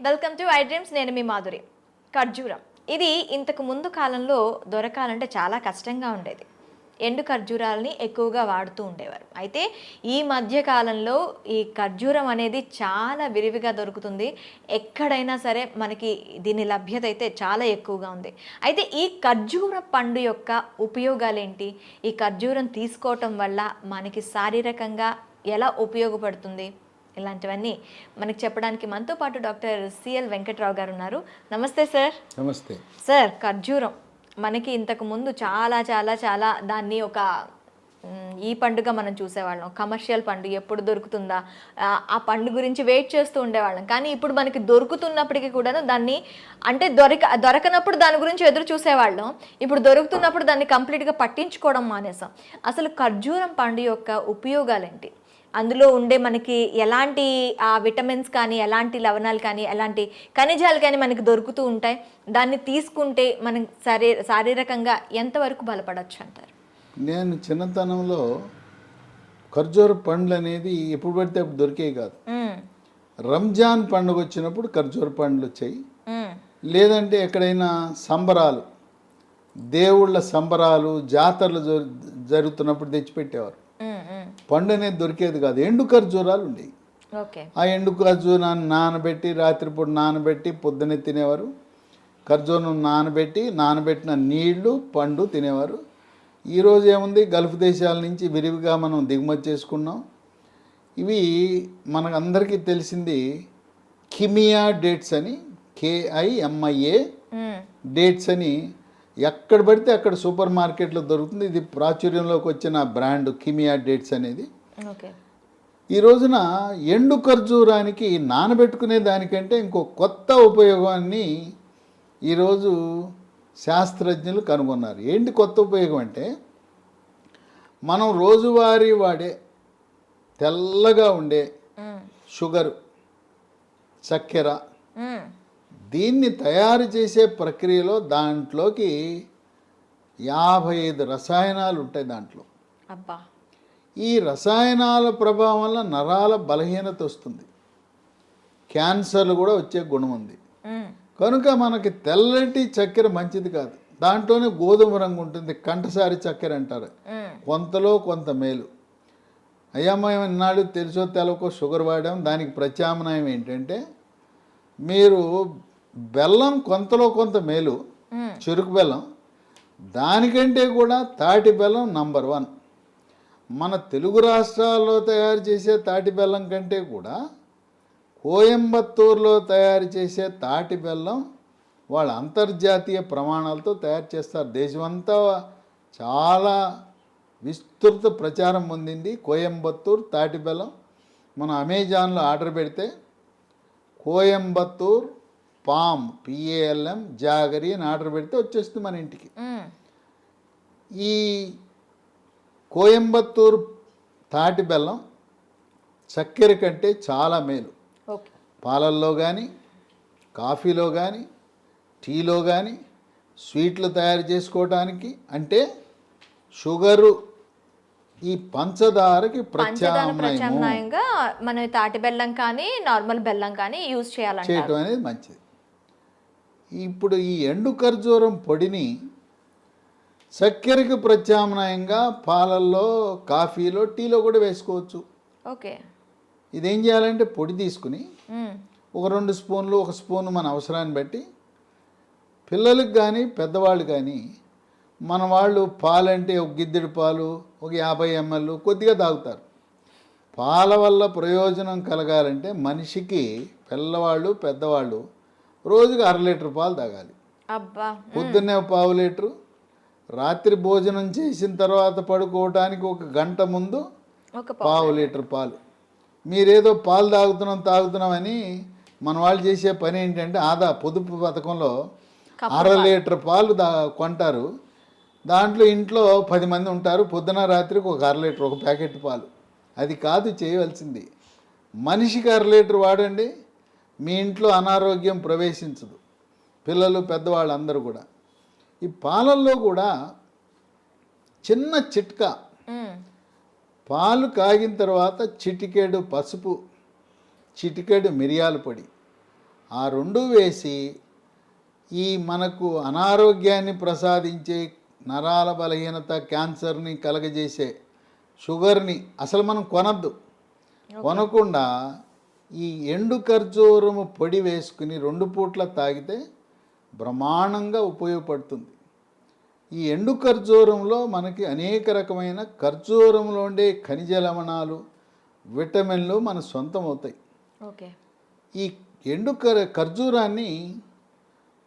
Welcome to I dreams. నేను మీ మాధురి. ఖర్జూరం ఇది ఇంతకు ముందు కాలంలో దొరకాలంటే చాలా కష్టంగా ఉండేది. ఎండు ఖర్జూరాలని ఎక్కువగా వాడుతూ ఉండేవారు. అయితే ఈ మధ్య కాలంలో ఈ ఖర్జూరం అనేది చాలా విరివిగా దొరుకుతుంది. ఎక్కడైనా సరే మనకి దీని లభ్యత అయితే చాలా ఎక్కువగా ఉంది. అయితే ఈ ఖర్జూర పండు యొక్క ఉపయోగాలేంటి? ఈ ఖర్జూరం తీసుకోవటం వల్ల మనకి శారీరకంగా ఎలా ఉపయోగపడుతుంది? ఇలాంటివన్నీ మనకి చెప్పడానికి మనతో పాటు డాక్టర్ సిఎల్ వెంకట్రావు గారు ఉన్నారు. నమస్తే సార్. నమస్తే సార్. ఖర్జూరం మనకి ఇంతకు ముందు చాలా చాలా చాలా దాన్ని ఒక ఈ పండుగ మనం చూసేవాళ్ళం. కమర్షియల్ పండు ఎప్పుడు దొరుకుతుందా, ఆ పండు గురించి వెయిట్ చేస్తూ ఉండేవాళ్ళం. కానీ ఇప్పుడు మనకి దొరుకుతున్నప్పటికీ కూడా దాన్ని అంటే దొరకనప్పుడు దాని గురించి ఎదురు చూసేవాళ్ళం. ఇప్పుడు దొరుకుతున్నప్పుడు దాన్ని కంప్లీట్గా పట్టించుకోవడం మానేసాం. అసలు ఖర్జూరం పండు యొక్క ఉపయోగాలు ఏంటి? అందులో ఉండే మనకి ఎలాంటి విటమిన్స్ కానీ, ఎలాంటి లవణాలు కానీ, ఎలాంటి ఖనిజాలు కానీ మనకి దొరుకుతూ ఉంటాయి. దాన్ని తీసుకుంటే మనం శారీరకంగా ఎంతవరకు బలపడవచ్చు అంటారు? నేను చిన్నతనంలో ఖర్జూర పండ్లు అనేది ఎప్పుడు పడితే అప్పుడు దొరికేవి కాదు. రంజాన్ పండుగ వచ్చినప్పుడు ఖర్జూర పండ్లు వచ్చాయి. లేదంటే ఎక్కడైనా సంబరాలు, దేవుళ్ళ సంబరాలు, జాతరలు జరుగుతున్నప్పుడు తెచ్చిపెట్టేవారు. పండు అనేది దొరికేది కాదు. ఎండు ఖర్జూరాలు ఉండేవి. ఆ ఎండు ఖర్జూరాన్ని నానబెట్టి, రాత్రిపూట నానబెట్టి పొద్దున్నే తినేవారు. ఖర్జూరం నానబెట్టిన నీళ్లు, పండు తినేవారు. ఈరోజు ఏముంది, గల్ఫ్ దేశాల నుంచి విరివిగా మనం దిగుమతి చేసుకున్నాం. ఇవి మనకు అందరికీ తెలిసింది కిమియా డేట్స్ అని, KIMIA డేట్స్ అని ఎక్కడ పడితే అక్కడ సూపర్ మార్కెట్లో దొరుకుతుంది. ఇది ప్రాచుర్యంలోకి వచ్చిన బ్రాండ్ కిమియా డేట్స్ అనేది. ఈ రోజున ఎండు ఖర్జూరానికి నానబెట్టుకునే దానికంటే ఇంకో కొత్త ఉపయోగాన్ని ఈరోజు శాస్త్రజ్ఞులు కనుగొన్నారు. ఏంటి కొత్త ఉపయోగం అంటే, మనం రోజువారీ వాడే తెల్లగా ఉండే షుగరు, చక్కెర, దీన్ని తయారు చేసే ప్రక్రియలో దాంట్లోకి 55 రసాయనాలు ఉంటాయి దాంట్లో. ఈ రసాయనాల ప్రభావం వల్ల నరాల బలహీనత వస్తుంది, క్యాన్సర్లు కూడా వచ్చే గుణం ఉంది. కనుక మనకి తెల్లటి చక్కెర మంచిది కాదు. దాంట్లోనే గోధుమ రంగు ఉంటుంది, కంఠసారి చక్కెర అంటారు. కొంతలో కొంత మేలు. అయ్యా మేము ఇన్నాళ్ళు తెలుసో తెలవకో షుగర్ వాడాం. దానికి ప్రత్యామ్నాయం ఏంటంటే, మీరు బెల్లం కొంతలో కొంత మేలు, చెరుకు బెల్లం. దానికంటే కూడా తాటి బెల్లం నంబర్ 1. మన తెలుగు రాష్ట్రాల్లో తయారు చేసే తాటి బెల్లం కంటే కూడా కోయంబత్తూరులో తయారు చేసే తాటి బెల్లం వాళ్ళ అంతర్జాతీయ ప్రమాణాలతో తయారు చేస్తారు. దేశమంతా చాలా విస్తృత ప్రచారం పొందింది కోయంబత్తూరు తాటి బెల్లం. మనం అమెజాన్లో ఆర్డర్ పెడితే కోయంబత్తూర్ PALM జాగరి అని ఆర్డర్ పెడితే వచ్చేస్తుంది మన ఇంటికి. ఈ కోయంబత్తూర్ తాటి బెల్లం చక్కెర కంటే చాలా మేలు. పాలల్లో కానీ, కాఫీలో కానీ, టీలో కానీ, స్వీట్లు తయారు చేసుకోవడానికి, అంటే షుగరు, ఈ పంచదారకి ప్రత్యామ్నాయంగా మనం తాటి బెల్లం కానీ, నార్మల్ బెల్లం కానీ యూజ్ చేయడం అనేది మంచిది. ఇప్పుడు ఈ ఎండు ఖర్జూరం పొడిని చక్కెరకి ప్రత్యామ్నాయంగా పాలల్లో, కాఫీలో, టీలో కూడా వేసుకోవచ్చు. ఇదేం చేయాలంటే, పొడి తీసుకుని ఒక 2 స్పూన్లు, 1 స్పూన్ మన అవసరాన్ని బట్టి, పిల్లలకు కానీ పెద్దవాళ్ళు కానీ, మన వాళ్ళు పాలంటే ఒక గిద్దెడు పాలు, ఒక 50 ml కొద్దిగా తాగుతారు. పాల వల్ల ప్రయోజనం కలగాలంటే మనిషికి, పిల్లవాళ్ళు పెద్దవాళ్ళు రోజుకి 1/2 లీటర్ పాలు తాగాలి. పొద్దున్నే 1/2 లీటరు, రాత్రి భోజనం చేసిన తర్వాత పడుకోవటానికి 1 గంట ముందు 1/2 లీటర్ పాలు. మీరేదో పాలు తాగుతున్నామని మన వాళ్ళు చేసే పని ఏంటంటే, పొదుపు పథకంలో 1/2 లీటర్ పాలు కొంటారు. దాంట్లో ఇంట్లో 10 మంది ఉంటారు, పొద్దున రాత్రికి 1/2 లీటర్, 1 ప్యాకెట్ పాలు. అది కాదు చేయవలసింది. మనిషికి 1/2 లీటర్ వాడండి, మీ ఇంట్లో అనారోగ్యం ప్రవేశించదు. పిల్లలు పెద్దవాళ్ళు అందరూ కూడా. ఈ పాలల్లో కూడా చిన్న చిట్కా, పాలు కాగిన తర్వాత చిటికెడు పసుపు, చిటికెడు మిరియాల పొడి, ఆ రెండు వేసి ఈ మనకు అనారోగ్యాన్ని ప్రసాదించే నరాల బలహీనత, క్యాన్సర్ని కలగజేసే షుగర్ని అసలు మనం కొనద్దు. కొనకుండా ఈ ఎండు ఖర్జూరము పొడి వేసుకుని 2 పూట్ల తాగితే బ్రహ్మాండంగా ఉపయోగపడుతుంది. ఈ ఎండు ఖర్జూరంలో మనకి అనేక రకమైన ఖర్జూరంలో ఉండే ఖనిజ లవణాలు, విటమిన్లు మన సొంతం అవుతాయి. ఓకే. ఈ ఎండు ఖర్జూరాన్ని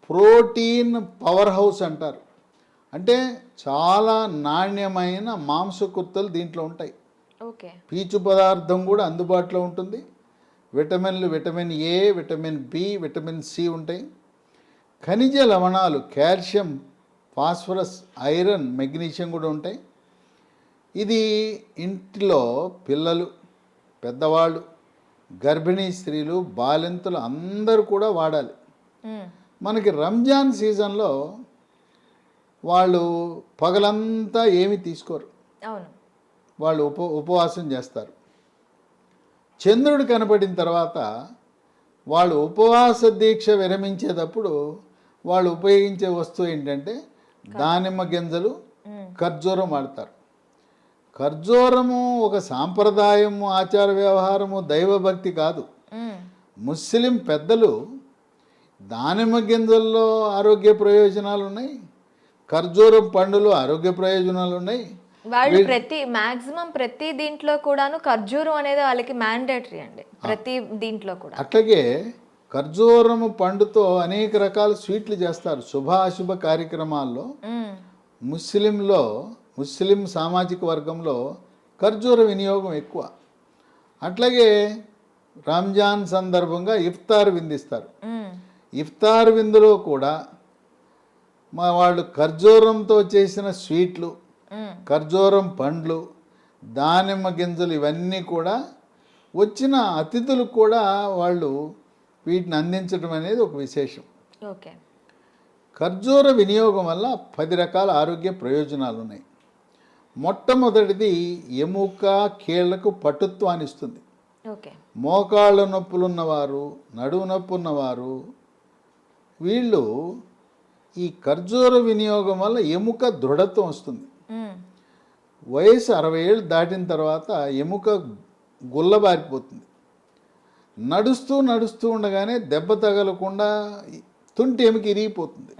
ప్రోటీన్ పవర్ హౌస్ అంటారు. అంటే చాలా నాణ్యమైన మాంసకృత్తలు దీంట్లో ఉంటాయి. ఓకే. పీచు పదార్థం కూడా అందుబాటులో ఉంటుంది. విటమిన్లు vitamin A, vitamin B, vitamin C ఉంటాయి. ఖనిజ లవణాలు కాల్షియం, ఫాస్ఫరస్, ఐరన్, మెగ్నీషియం కూడా ఉంటాయి. ఇది ఇంటిలో పిల్లలు, పెద్దవాళ్ళు, గర్భిణీ స్త్రీలు, బాలింతలు అందరూ కూడా వాడాలి. మనకి రంజాన్ సీజన్లో వాళ్ళు పగలంతా ఏమీ తీసుకోరు. అవును. వాళ్ళు ఉపవాసం చేస్తారు. చంద్రుడు కనపడిన తర్వాత వాళ్ళు ఉపవాస దీక్ష విరమించేటప్పుడు వాళ్ళు ఉపయోగించే వస్తువు ఏంటంటే దానిమ్మ గింజలు, ఖర్జూరం వాడతారు. ఖర్జూరము ఒక సాంప్రదాయము, ఆచార వ్యవహారము, దైవభక్తి కాదు. ముస్లిం పెద్దలు దానిమ్మ గింజల్లో ఆరోగ్య ప్రయోజనాలు ఉన్నాయి, ఖర్జూరం పండులో ఆరోగ్య ప్రయోజనాలు ఉన్నాయి. వాళ్ళు మాక్సిమం ప్రతి దీంట్లో కూడాను ఖర్జూరం అనేది వాళ్ళకి మ్యాండేటరీ అండి, ప్రతి దీంట్లో కూడా. అట్లాగే ఖర్జూరము పండుతో అనేక రకాల స్వీట్లు చేస్తారు. శుభ అశుభ కార్యక్రమాల్లో ముస్లిం సామాజిక వర్గంలో ఖర్జూర వినియోగం ఎక్కువ. అట్లాగే రంజాన్ సందర్భంగా ఇఫ్తార్ విందిస్తారు. ఇఫ్తార్ విందులో కూడా వాళ్ళు ఖర్జూరంతో చేసిన స్వీట్లు, ఖర్జూరం పండ్లు, దానిమ్మ గింజలు ఇవన్నీ కూడా వచ్చిన అతిథులకు కూడా వాళ్ళు వీటిని అందించడం అనేది ఒక విశేషం. ఓకే. ఖర్జూర వినియోగం వల్ల 10 రకాల ఆరోగ్య ప్రయోజనాలు ఉన్నాయి. మొట్టమొదటిది ఎముక, కీళ్లకు పటుత్వాన్ని ఇస్తుంది. ఓకే. మోకాళ్ళ నొప్పులున్నవారు, నడుము నొప్పి ఉన్నవారు వీళ్ళు ఈ ఖర్జూర వినియోగం వల్ల ఎముక దృఢత్వం వస్తుంది. వయసు 60 ఏళ్ళు దాటిన తర్వాత ఎముక గుల్లబారిపోతుంది. నడుస్తూ ఉండగానే దెబ్బ తగలకుండా తుంటి ఎముక ఇరిగిపోతుంది.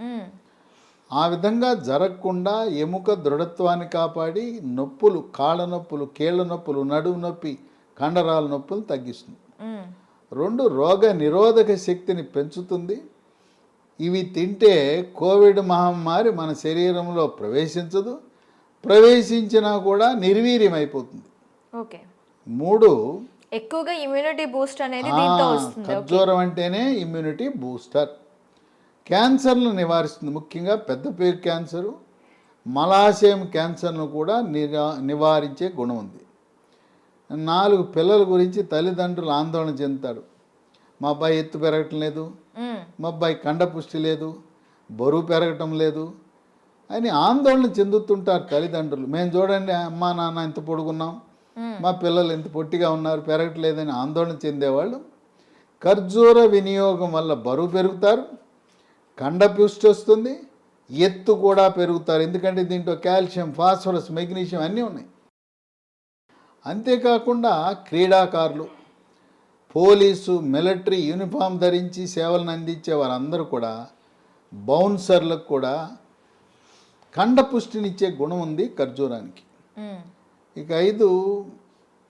ఆ విధంగా జరగకుండా ఎముక దృఢత్వాన్ని కాపాడి నొప్పులు, కాళ్ళ నొప్పులు, కీళ్ళ నొప్పులు, నడుము నొప్పి, కండరాల నొప్పులు తగ్గిస్తుంది. 2 రోగ నిరోధక శక్తిని పెంచుతుంది. ఇవి తింటే కోవిడ్ మహమ్మారి మన శరీరంలో ప్రవేశించదు, ప్రవేశించినా కూడా నిర్వీర్యమైపోతుంది. ఓకే. 3 ఎక్కువగా ఇమ్యూనిటీ బూస్ట్ అనేది దీంతో వస్తుంది. ఖర్జూరం అంటేనే ఇమ్యూనిటీ బూస్టర్. క్యాన్సర్ను నివారిస్తుంది. ముఖ్యంగా పెద్దపేగు క్యాన్సరు, మలాశయం క్యాన్సర్ను కూడా నివారించే గుణం ఉంది. 4 పిల్లల గురించి తల్లిదండ్రులు ఆందోళన చెందుతారు. మా అబ్బాయి ఎత్తు పెరగటం లేదు, మా అబ్బాయి కండపుష్టి లేదు, బరువు పెరగటం లేదు అని ఆందోళన చెందుతుంటారు తల్లిదండ్రులు. మేము చూడండి అమ్మా నాన్న ఎంత పొడుగున్నాం, మా పిల్లలు ఎంత పొట్టిగా ఉన్నారు, పెరగట్లేదని ఆందోళన చెందేవాళ్ళు ఖర్జూర వినియోగం వల్ల బరువు పెరుగుతారు, కండపుష్టి వస్తుంది, ఎత్తు కూడా పెరుగుతారు. ఎందుకంటే దీంట్లో కాల్షియం, ఫాస్ఫరస్, మెగ్నీషియం అన్నీ ఉన్నాయి. అంతేకాకుండా క్రీడాకారులు, పోలీసు, మిలిటరీ యూనిఫామ్ ధరించి సేవలను అందించే వారందరూ కూడా, బౌన్సర్లకు కూడా కండపుష్టినిచ్చే గుణం ఉంది ఖర్జూరానికి. ఇక 5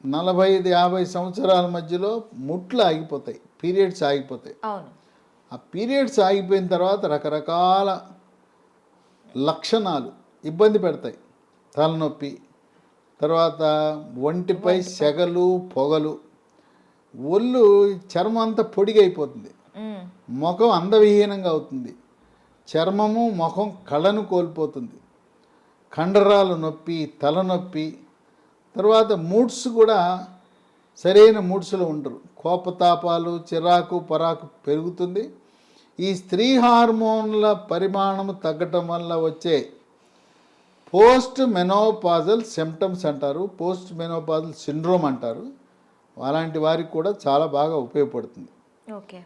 45-50 సంవత్సరాల మధ్యలో ముట్లు ఆగిపోతాయి, పీరియడ్స్ ఆగిపోతాయి. ఆ పీరియడ్స్ ఆగిపోయిన తర్వాత రకరకాల లక్షణాలు ఇబ్బంది పెడతాయి. తలనొప్పి, తర్వాత ఒంటిపై సెగలు, పొగలు, ఒళ్ళు, చర్మం అంతా పొడిగైపోతుంది, ముఖం అందవిహీనంగా అవుతుంది, చర్మము ముఖం కళను కోల్పోతుంది, కండరాలు నొప్పి, తలనొప్పి, తర్వాత మూడ్స్ కూడా సరైన మూడ్స్లో ఉండరు, కోపతాపాలు, చిరాకు, పరాకు పెరుగుతుంది. ఈ స్త్రీ హార్మోన్ల పరిమాణం తగ్గటం వల్ల వచ్చే పోస్ట్ మెనోపాజల్ సిమ్టమ్స్ అంటారు, పోస్ట్ మెనోపాజల్ సిండ్రోమ్ అంటారు. అలాంటి వారికి కూడా చాలా బాగా ఉపయోగపడుతుంది. ఓకే.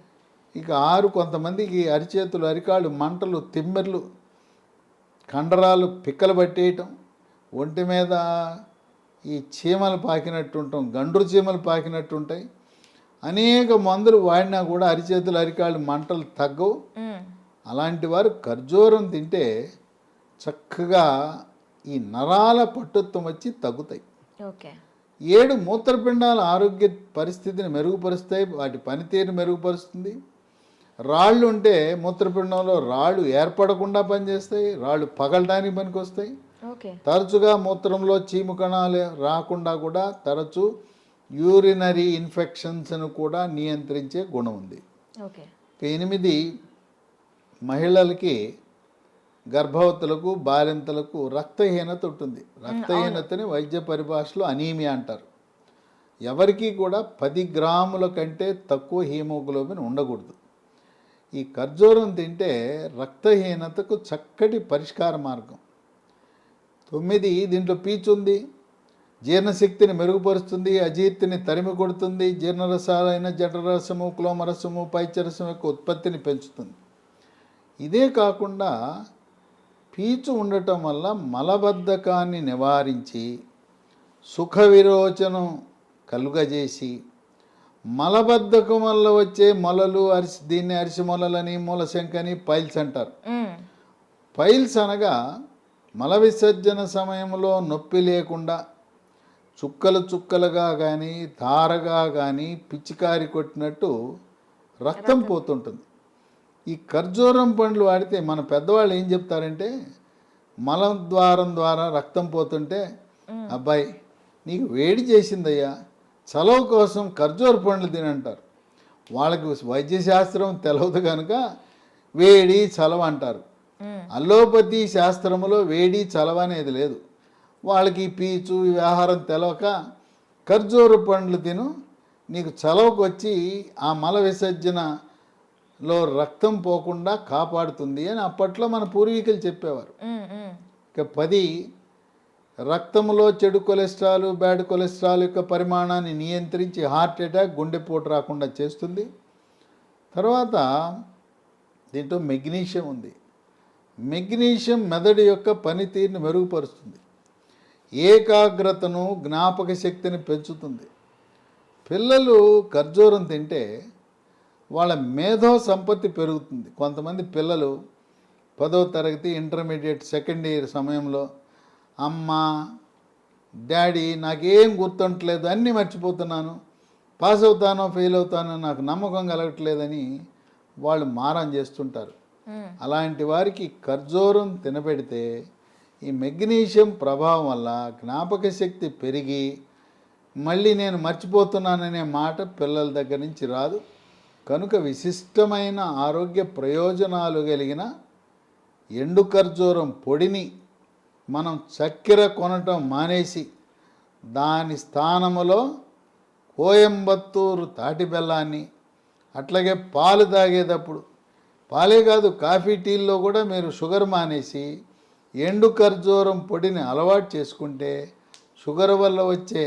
ఇక 6 కొంతమందికి అరిచేతులు అరికాళ్ళు మంటలు తిమ్మెర్లు కండరాలు పిక్కలు పట్టేయటం ఒంటి మీద ఈ చీమలు పాకినట్టు ఉంటాం గండ్రు చీమలు పాకినట్టు ఉంటాయి. అనేక మందులు వాడినా కూడా అరిచేతులు అరికాళ్ళు మంటలు తగ్గవు. అలాంటి వారు ఖర్జూరం తింటే చక్కగా ఈ నరాల పట్టుత్వం వచ్చి తగ్గుతాయి. ఓకే. 7 మూత్రపిండాల ఆరోగ్య పరిస్థితిని మెరుగుపరుస్తాయి, వాటి పనితీరుని మెరుగుపరుస్తుంది. రాళ్ళు ఉంటే మూత్రపిండంలో రాళ్ళు ఏర్పడకుండా పనిచేస్తాయి, రాళ్ళు పగలడానికి పనికొస్తాయి. తరచుగా మూత్రంలో చీము కణాలు రాకుండా కూడా తరచు యూరినరీ ఇన్ఫెక్షన్స్ను కూడా నియంత్రించే గుణం ఉంది. 8 మహిళలకి గర్భవతులకు బాలింతలకు రక్తహీనత ఉంటుంది. రక్తహీనతని వైద్య పరిభాషలో అనీమియా అంటారు. ఎవరికి కూడా 10 గ్రాముల కంటే తక్కువ హీమోగ్లోబిన్ ఉండకూడదు. ఈ ఖర్జూరం తింటే రక్తహీనతకు చక్కటి పరిష్కార మార్గం. 9 దీంట్లో పీచు ఉంది, జీర్ణశక్తిని మెరుగుపరుస్తుంది, అజీర్తిని తరిమి కొడుతుంది, జీర్ణరసాలైన జఠరసము క్లోమరసము పైచరసం యొక్క ఉత్పత్తిని పెంచుతుంది. ఇదే కాకుండా పీచు ఉండటం వల్ల మలబద్ధకాన్ని నివారించి సుఖ విరోచనం కలుగజేసి మలబద్ధకం వల్ల వచ్చే మొలలు దీన్ని అరిసి మొలలని మూలశంకని పైల్స్ అంటారు. పైల్స్ అనగా మల విసర్జన సమయంలో నొప్పి లేకుండా చుక్కలు చుక్కలుగా కానీ ధారగా కానీ పిచ్చికారి కొట్టినట్టు రక్తం పోతుంటుంది. ఈ ఖర్జూరం పండ్లు వాడితే మన పెద్దవాళ్ళు ఏం చెప్తారంటే మలద్వారం ద్వారా రక్తం పోతుంటే అబ్బాయి నీకు వేడి చేసిందయ్యా చలవ కోసం ఖర్జూర పండ్లు తినంటారు. వాళ్ళకి వైద్యశాస్త్రం తెలవదు కనుక వేడి చలవ అంటారు. అల్లోపతి శాస్త్రములో వేడి చలవ అనేది లేదు. వాళ్ళకి పీచు ఈ ఆహారం తెలవక ఖర్జూర పండ్లు తిను నీకు చలవకు వచ్చి ఆ మల విసర్జనలో రక్తం పోకుండా కాపాడుతుంది అని అప్పట్లో మన పూర్వీకులు చెప్పేవారు. ఇక 10 రక్తంలో చెడు కొలెస్ట్రాల్ బ్యాడ్ కొలెస్ట్రాల్ యొక్క పరిమాణాన్ని నియంత్రించి హార్ట్ అటాక్ గుండెపోటు రాకుండా చేస్తుంది. తర్వాత దీంట్లో మెగ్నీషియం ఉంది. మెగ్నీషియం మెదడు యొక్క పనితీరుని మెరుగుపరుస్తుంది, ఏకాగ్రతను జ్ఞాపక శక్తిని పెంచుతుంది. పిల్లలు ఖర్జూరం తింటే వాళ్ళ మేధో సంపత్తి పెరుగుతుంది. కొంతమంది పిల్లలు 10వ తరగతి ఇంటర్మీడియట్ సెకండ్ ఇయర్ సమయంలో అమ్మ డాడీ నాకేం గుర్తుంటలేదు, అన్నీ మర్చిపోతున్నాను, పాస్ అవుతానో ఫెయిల్ అవుతానో నాకు నమ్మకం కలగట్లేదని వాళ్ళు మారం చేస్తుంటారు. అలాంటి వారికి ఖర్జూరం తినబెడితే ఈ మెగ్నీషియం ప్రభావం వల్ల జ్ఞాపక శక్తి పెరిగి మళ్ళీ నేను మర్చిపోతున్నాననే మాట పిల్లల దగ్గర నుంచి రాదు. కనుక విశిష్టమైన ఆరోగ్య ప్రయోజనాలు కలిగిన ఎండు ఖర్జూరం పొడిని మనం చక్కెర కొనటం మానేసి దాని స్థానములో కోయంబత్తూరు తాటి బెల్లాన్ని, అట్లాగే పాలు తాగేటప్పుడు పాలే కాదు కాఫీ టీల్లో కూడా మీరు షుగర్ మానేసి ఎండు ఖర్జూరం పొడిని అలవాటు చేసుకుంటే షుగర్ వల్ల వచ్చే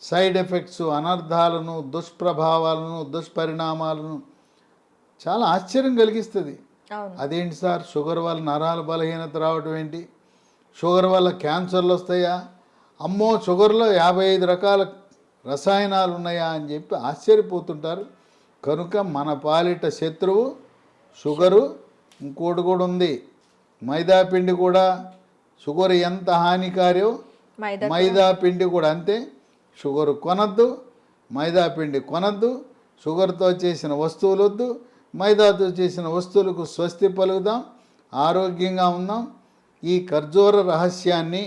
సైడ్ ఎఫెక్ట్స్ అనర్థాలను దుష్ప్రభావాలను దుష్పరిణామాలను చాలా ఆశ్చర్యం కలిగిస్తుంది. అదేంటి సార్ షుగర్ వల్ల నరాల బలహీనత రావడం ఏంటి, షుగర్ వల్ల క్యాన్సర్లు వస్తాయా, అమ్మో షుగర్లో 55 రకాల రసాయనాలు ఉన్నాయా అని చెప్పి ఆశ్చర్యపోతుంటారు. కనుక మన పాలిట శత్రువు షుగరు. ఇంకోటి కూడా ఉంది, మైదా పిండి కూడా. షుగర్ ఎంత హానికారో మైదా పిండి కూడా అంతే. షుగరు కొనద్దు, మైదా పిండి కొనద్దు, షుగర్తో చేసిన వస్తువులు వద్దు, మైదాతో చేసిన వస్తువులకు స్వస్తి పలుకుదాం, ఆరోగ్యంగా ఉందాం. ఈ ఖర్జూర రహస్యాన్ని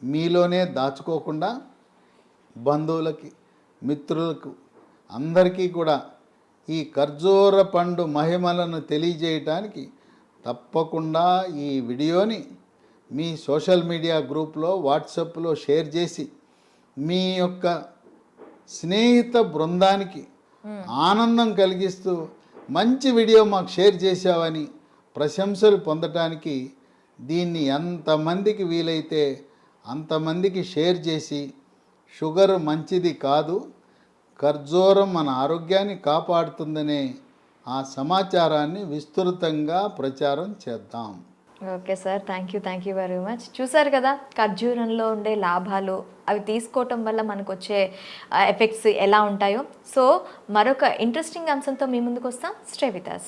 మీలోనే దాచుకోకుండా బంధువులకి మిత్రులకు అందరికీ కూడా ఈ ఖర్జూర పండు మహిమలను తెలియజేయటానికి తప్పకుండా ఈ వీడియోని మీ సోషల్ మీడియా గ్రూప్లో వాట్సాప్లో షేర్ చేసి మీ యొక్క స్నేహిత బృందానికి ఆనందం కలిగిస్తూ మంచి వీడియో మాకు షేర్ చేశావని ప్రశంసలు పొందటానికి దీన్ని ఎంతమందికి వీలైతే అంతమందికి షేర్ చేసి షుగర్ మంచిది కాదు, ఖర్జూరం మన ఆరోగ్యాన్ని కాపాడుతుందనే ఆ సమాచారాన్ని విస్తృతంగా ప్రచారం చేద్దాం. Okay sir, thank you very much. చూసారు కదా ఖర్జూరంలో ఉండే లాభాలు, అవి తీసుకోవటం వల్ల మనకు వచ్చే ఎఫెక్ట్స్ ఎలా ఉంటాయో. సో మరొక ఇంట్రెస్టింగ్ అంశంతో మీ ముందుకు వస్తాం. Stay with us.